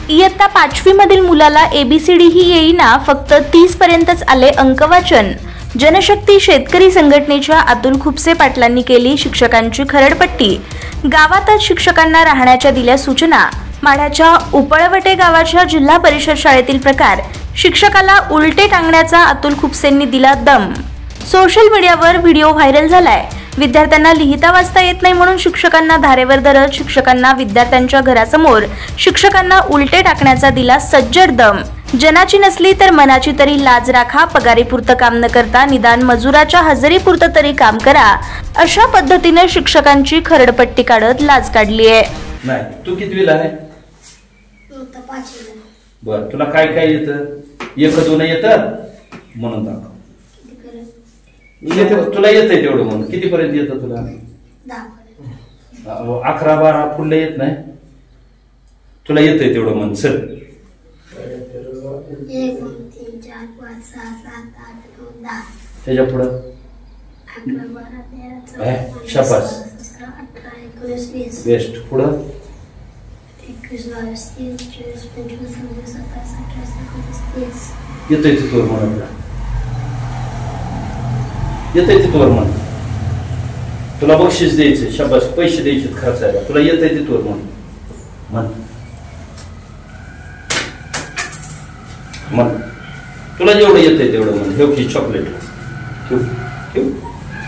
इयत्ता 5वी मधील मुलाला ABCD ही येईना, फक्त 30 पर्यंतच आले अंकवाचन। जनशक्ती शेतकरी संघटनेच्या अतुल खुपसे पाटलांनी केली शिक्षकांची खरडपट्टी। गावातच शिक्षकांना राहण्याच्या दिल्या सूचना। माढ्याच्या उपळवटे गावाच्या जिल्हा परिषद शाळेतील प्रकार, शिक्षकाला उलटे टांगण्याचा अतुल खुपसेंनी दिला दम। सोशल मीडियावर व्हिडिओ व्हायरल झालाय। विद्यार्थ्यांना लिहिता वाचता येत नाही म्हणून शिक्षकांना धारेवर धरत शिक्षकांना विद्यार्थ्यांच्या घरासमोर शिक्षकांना उलटे टाकण्याचा दिला सज्जड दम। जनाची नसली तर मनाची तरी लाज राखा, पगारीपुरतं काम न करता निदान मजुराच्या हजेरीपुरतं तरी काम करा, अशा पद्धतीने शिक्षकांची खरडपट्टी काढत लाज काढली आहे। नाही, तू कितवीला आहे? बर, तुला काय काय येतं? एक दोन येतं म्हणून दाखव। तुला येतंय तेवढं म्हणून किती पर्यंत येतं तुला? 11 12 पुढले येत नाही तुला? येतंय तेवढं म्हण सर। 1 2 3 4 5 6 7 8 9 10 त्याच्या पुढं 11 12 13 14 शाबास 18 19 20 बेस्ट। पुढं 21 22 23 24 25 26 27 28 29 30 येतंय तिथवर म्हणा, येतंय तिथवर म्हण। तुला बक्षीस द्यायचं, शाबास, पैसे द्यायचे खर्चायला, तुला येतंय तिथवर म्हण म्हण म्हण। तुला जेवढं येतंय तेवढं म्हण। ठेव की चॉकलेट, ठेव ठेव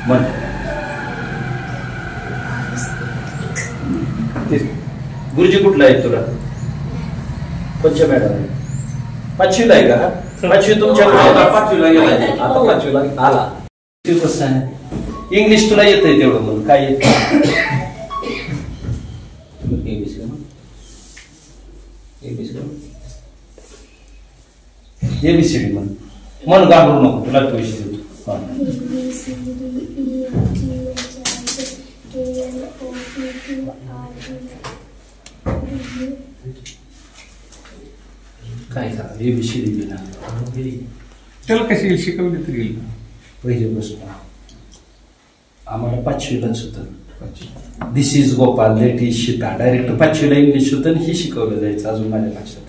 म्हण। गुरुजी कुठला आहे तुला? कोणच्या मॅडम आहे? 5वीला आहे का? 5वी तुमच्याकडे? 5वीला गेला, आता 5वीला आला। कसं आहे? इंग्लिश तुला येतंय तेवढं म्हणून काय येत? ABCD म्हण म्हण, घाबरू नको, तुला पैसे देतो। काय करा? ABCD ना त्याला कशी शिकवली तरी येईल? पहिले प्रश्न आम्हाला 5वीलाच होतं। This is Gopal, let is Sita. Direct 5वीला इंग्लिश होतं आणि हे शिकवलं जायचं। अजून माझ्या लक्षात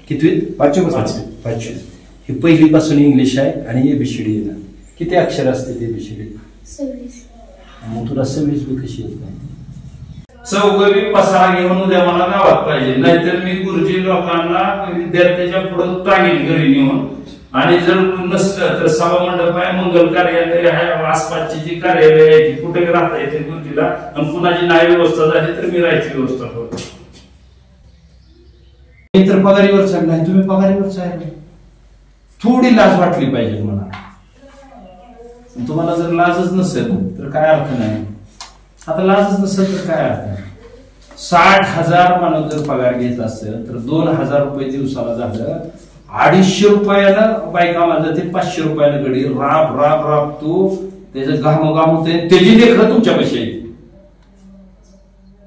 कितवीत? 5वी। ही पहिलीपासून इंग्लिश आहे आणि ABCD आहे ना। किती अक्षर असते ABCD? 26। मग तुला 26 बी कशी येत नाही? चौघवी पसारा घेऊन उद्या मला गावात पाहिजे, नाहीतर मी गुरुजी लोकांना विद्यार्थ्याच्या पुढे टांगेन घरी नेऊन। आणि जर नसलं तर सभा मंडप आहे, मंगल कार्यालय आहे, आसपासची जी कार्यालय आहे ती कुठे राहता येते गुरुजीला, आणि कुणाची नाही व्यवस्था झाली तर मी राहायची व्यवस्था करतो। तर पगारीवर चढ नाही, तुम्ही पगारीवर आहे, थोडी लाज वाटली पाहिजे मला। तुम्हाला जर लाजच नसेल तर काय अर्थ नाही। आता लाजच नसेल तर काय अर्थ नाही। 60,000 माणूस जर पगार घेत असेल तर 2,000 रुपये दिवसाला झालं, 250 रुपयाला बायका जाते, 500 रुपयाला गडी राब राब राब तू त्याचं घाम होते, त्याची लेकरं तुमच्या पैसे येते।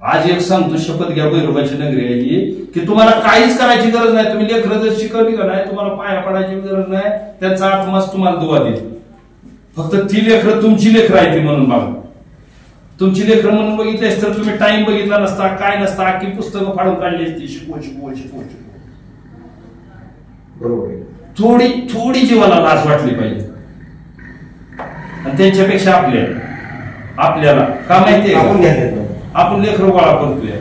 आज एक सांगतो, शपथ घ्या, भैरोबाची नगरी आहे की तुम्हाला काहीच करायची गरज नाही। तुम्ही लेकरं जर शिकवली का नाही, तुम्हाला पाया पडायची गरज नाही, त्यांचा आत्माच तुम्हाला दुवा देईल। फक्त ती लेकरं तुमची लेकरं आहे ती म्हणून बघा। तुमची लेकरं म्हणून बघितलीस तर तुम्ही टाइम बघितला नसता, काय नसता, अख्खी पुस्तकं फाडून काढली असती। शिकवू बरोबर। थोडी जीवाला लाज वाटली पाहिजे। आणि त्यांच्यापेक्षा आपल्याला का माहितीये, आपण लेकरं गोळा करतोय,